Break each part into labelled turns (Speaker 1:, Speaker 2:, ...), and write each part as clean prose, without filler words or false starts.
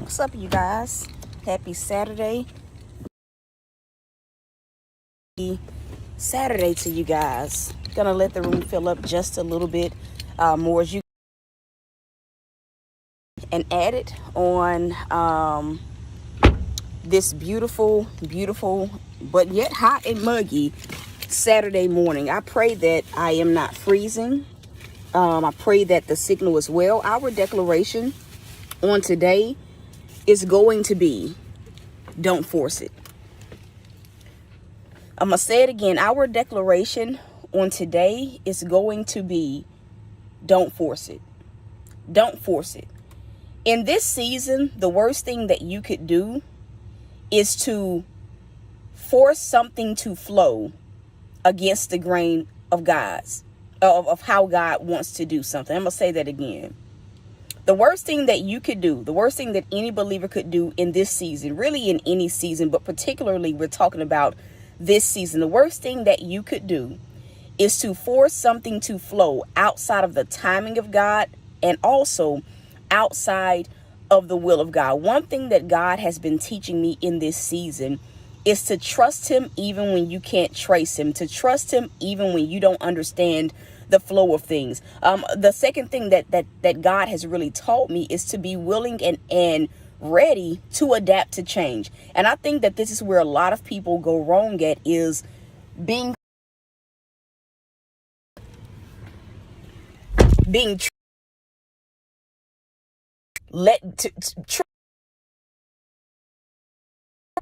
Speaker 1: What's up, you guys? Happy Saturday. Saturday to you guys. Gonna let the room fill up just a little bit more as you and add it on this beautiful but yet hot and muggy Saturday morning. I pray that I am not freezing. I pray that the signal is well. Our declaration on today is going to be, don't force it. I'm going to say it again. Our declaration on today is going to be, don't force it. Don't force it. In this season, the worst thing that you could do is to force something to flow against the grain of of how God wants to do something. I'm going to say that again. The worst thing that you could do, the worst thing that any believer could do in this season, really in any season, but particularly we're talking about this season, the worst thing that you could do is to force something to flow outside of the timing of God and also outside of the will of God. One thing that God has been teaching me in this season is to trust him even when you can't trace him, to trust him even when you don't understand the flow of things. The second thing that God has really taught me is to be willing and ready to adapt to change. And I think that this is where a lot of people go wrong at, is being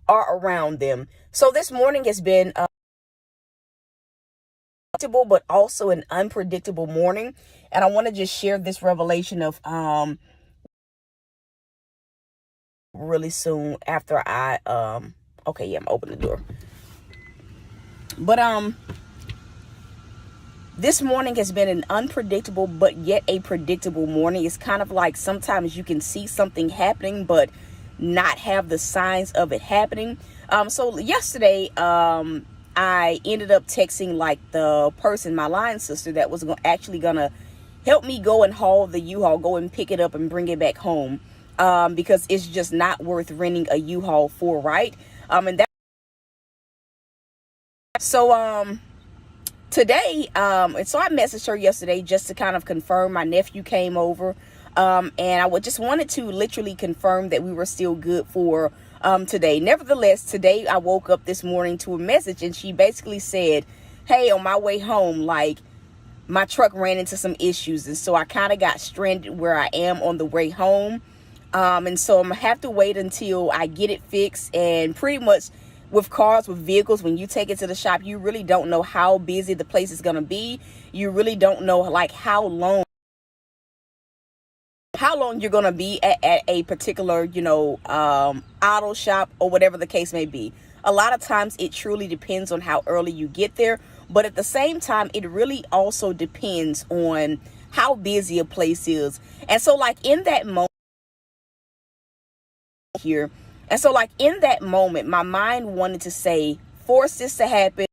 Speaker 1: are around them. So this morning has been but also an unpredictable morning, and I want to just share this revelation of really soon after I okay, yeah, I'm opening the door. But this morning has been an unpredictable but yet a predictable morning. It's kind of like sometimes you can see something happening but not have the signs of it happening. So yesterday I ended up texting like the person, my line sister, that was actually gonna help me go and haul the U-Haul, go and pick it up and bring it back home, because it's just not worth renting a U-Haul for, right? And that, so today, and so I messaged her yesterday just to kind of confirm. My nephew came over, and I just wanted to literally confirm that we were still good for today. Nevertheless, today I woke up this morning to a message, and she basically said, hey, on my way home, like, my truck ran into some issues, and so I kind of got stranded where I am on the way home. And so I'm gonna have to wait until I get it fixed. And pretty much with cars, with vehicles, when you take it to the shop, you really don't know how busy the place is gonna be. You really don't know like how long you're gonna be at a particular, auto shop or whatever the case may be. A lot of times it truly depends on how early you get there, but at the same time it really also depends on how busy a place is. And so like in that moment here, and so like in that moment, my mind wanted to say, force this to happen,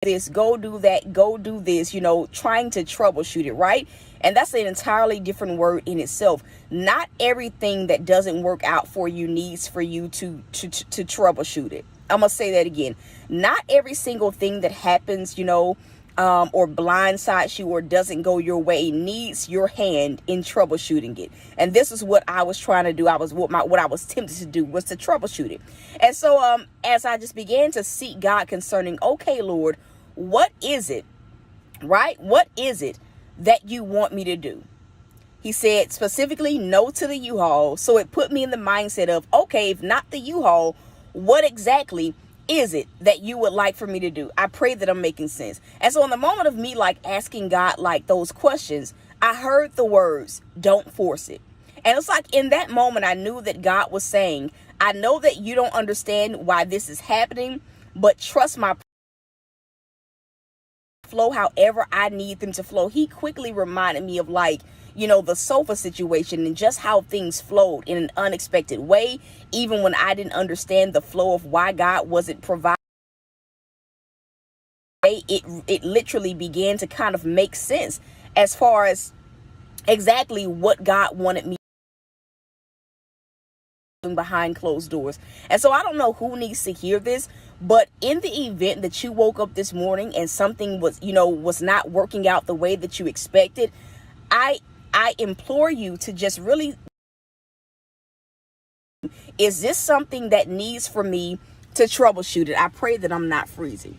Speaker 1: this, go do that, go do this, trying to troubleshoot it, right? And that's an entirely different word in itself. Not everything that doesn't work out for you needs for you to troubleshoot it. I'm gonna say that again. Not every single thing that happens, or blindsides you or doesn't go your way needs your hand in troubleshooting it. And this is what I was trying to do. What I was tempted to do was to troubleshoot it. And so as I just began to seek God concerning, okay, Lord, what is it, right? What is it that you want me to do? He said specifically no to the U-Haul. So it put me in the mindset of, okay, if not the U-Haul, what exactly is it that you would like for me to do? I pray that I'm making sense. And so in the moment of me like asking God like those questions, I heard the words, don't force it. And it's like in that moment, I knew that God was saying, I know that you don't understand why this is happening, but trust my flow however I need them to flow. He quickly reminded me of like, the sofa situation and just how things flowed in an unexpected way, even when I didn't understand the flow of why God wasn't providing. It literally began to kind of make sense as far as exactly what God wanted me behind closed doors. And so I don't know who needs to hear this, but in the event that you woke up this morning and something was not working out the way that you expected, I implore you to just really, is this something that needs for me to troubleshoot it? I pray that I'm not freezing.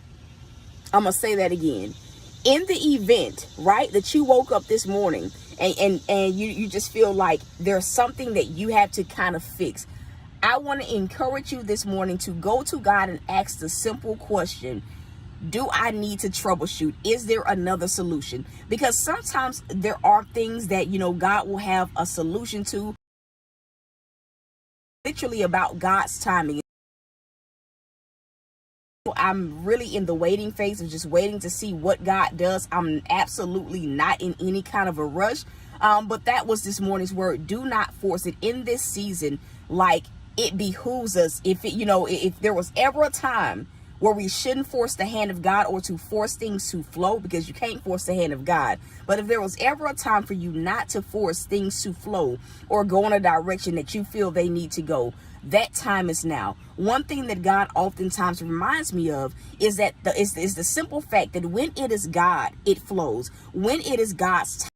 Speaker 1: I'm going to say that again. In the event, right, that you woke up this morning and you just feel like there's something that you have to kind of fix, I want to encourage you this morning to go to God and ask the simple question: do I need to troubleshoot? Is there another solution? Because sometimes there are things that, God will have a solution to, literally about God's timing. I'm really in the waiting phase of just waiting to see what God does. I'm absolutely not in any kind of a rush. But that was this morning's word. Do not force it in this season. Like, it behooves us. If there was ever a time where we shouldn't force the hand of God or to force things to flow, because you can't force the hand of God. But if there was ever a time for you not to force things to flow or go in a direction that you feel they need to go, that time is now. One thing that God oftentimes reminds me of is that is the simple fact that when it is God, it flows. When it is God's time.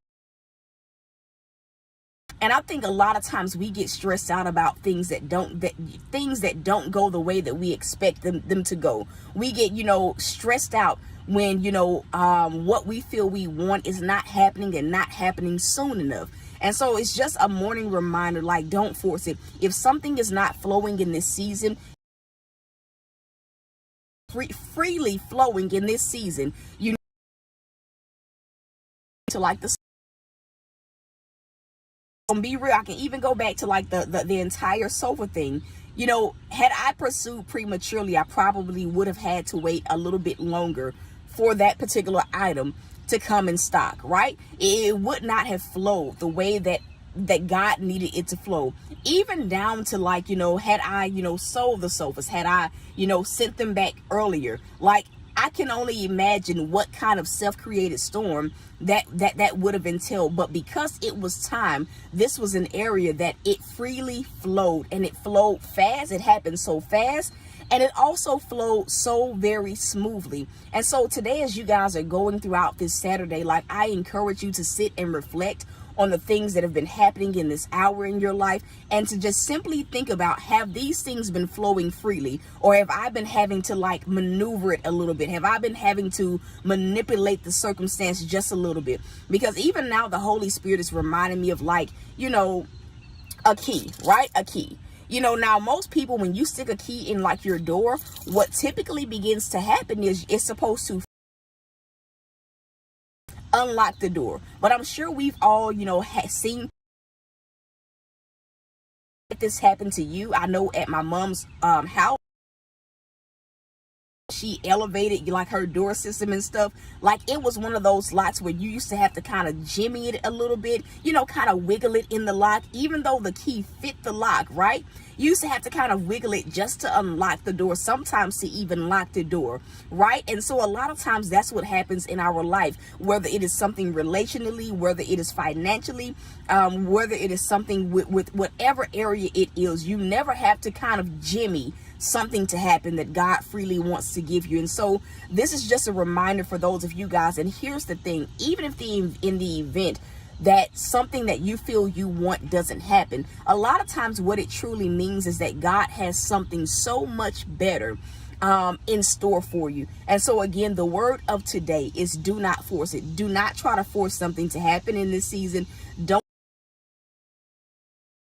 Speaker 1: And I think a lot of times we get stressed out about things that don't go the way that we expect them to go. We get, stressed out when, what we feel we want is not happening and not happening soon enough. And so it's just a morning reminder, like, don't force it. If something is not flowing in this season, freely flowing in this season, you need to, like, be real. I can even go back to like the entire sofa thing. Had I pursued prematurely, I probably would have had to wait a little bit longer for that particular item to come in stock, right? It would not have flowed the way that God needed it to flow. Even down to like, had I, sold the sofas, had I, sent them back earlier, like, I can only imagine what kind of self-created storm that would have entailed. But because it was time, this was an area that it freely flowed, and it flowed fast. It happened so fast, and it also flowed so very smoothly. And so today, as you guys are going throughout this Saturday, like, I encourage you to sit and reflect on the things that have been happening in this hour in your life, and to just simply think about, have these things been flowing freely, or have I been having to like maneuver it a little bit? Have I been having to manipulate the circumstance just a little bit? Because even now the Holy Spirit is reminding me of, like, a key, right? A key. Now most people, when you stick a key in like your door, what typically begins to happen is it's supposed to unlock the door. But I'm sure we've all, seen this happen to you. I know at my mom's house, she elevated like her door system and stuff. Like, it was one of those locks where you used to have to kind of jimmy it a little bit, kind of wiggle it in the lock, even though the key fit the lock, right? You used to have to kind of wiggle it just to unlock the door, sometimes to even lock the door, right? And so a lot of times that's what happens in our life, whether it is something relationally, whether it is financially, whether it is something with whatever area it is. You never have to kind of jimmy something to happen that God freely wants to give you. And so this is just a reminder for those of you guys. And here's the thing: even if in the event that something that you feel you want doesn't happen, a lot of times what it truly means is that God has something so much better in store for you. And so again, the word of today is do not force it. Do not try to force something to happen in this season. Don't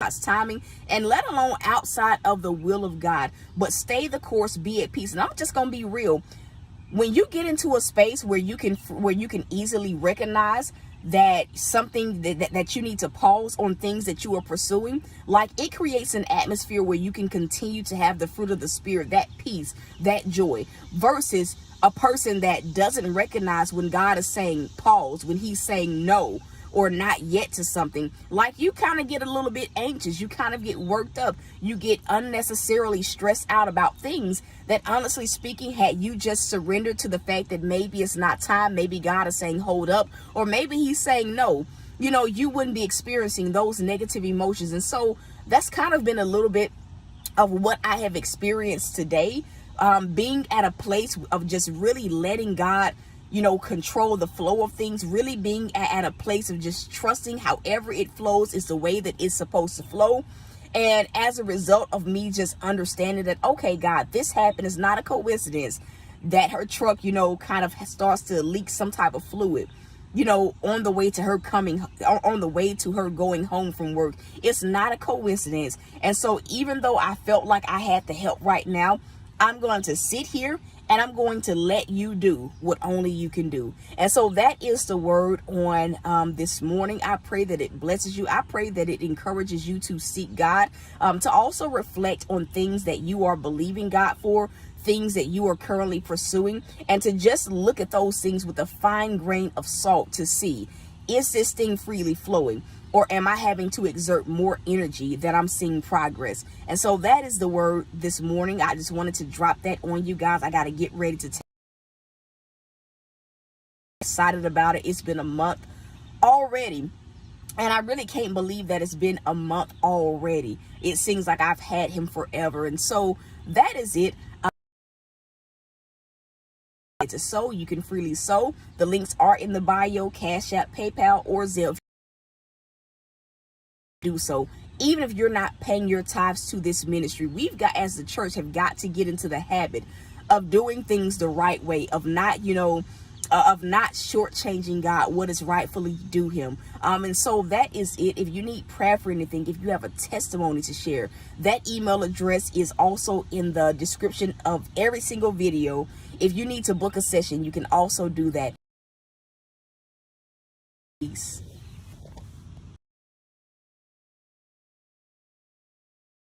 Speaker 1: God's timing, and let alone outside of the will of God, but stay the course, be at peace. And I'm just gonna be real. When you get into a space where you can easily recognize that something that you need to pause on things that you are pursuing, like, it creates an atmosphere where you can continue to have the fruit of the Spirit, that peace, that joy, versus a person that doesn't recognize when God is saying pause, when he's saying no or not yet to something. Like, you kind of get a little bit anxious, you kind of get worked up, you get unnecessarily stressed out about things that, honestly speaking, had you just surrendered to the fact that maybe it's not time, maybe God is saying hold up, or maybe he's saying no, you wouldn't be experiencing those negative emotions. And so that's kind of been a little bit of what I have experienced today, being at a place of just really letting God, control the flow of things, really being at a place of just trusting however it flows is the way that it's supposed to flow. And as a result of me just understanding that, okay, God, this happened, is not a coincidence that her truck, kind of starts to leak some type of fluid, on the way to her on the way to her going home from work. It's not a coincidence. And so even though I felt like I had the help right now, I'm going to sit here and I'm going to let you do what only you can do. And so that is the word on this morning. I pray that it blesses you. I pray that it encourages you to seek God, to also reflect on things that you are believing God for, things that you are currently pursuing, and to just look at those things with a fine grain of salt to see, is this thing freely flowing, or am I having to exert more energy that I'm seeing progress? And so that is the word this morning. I just wanted to drop that on you guys. I got to get ready to take. Excited about it. It's been a month already, and I really can't believe that it's been a month already. It seems like I've had him forever. And so that is it. To sow, you can freely sow. The links are in the bio: Cash App, PayPal, or Zelle. Do so. Even if you're not paying your tithes to this ministry, we've got, as the church, have got to get into the habit of doing things the right way, of not shortchanging God what is rightfully due him. And so that is it. If you need prayer for anything, if you have a testimony to share, that email address is also in the description of every single video. If you need to book a session, you can also do that. Peace.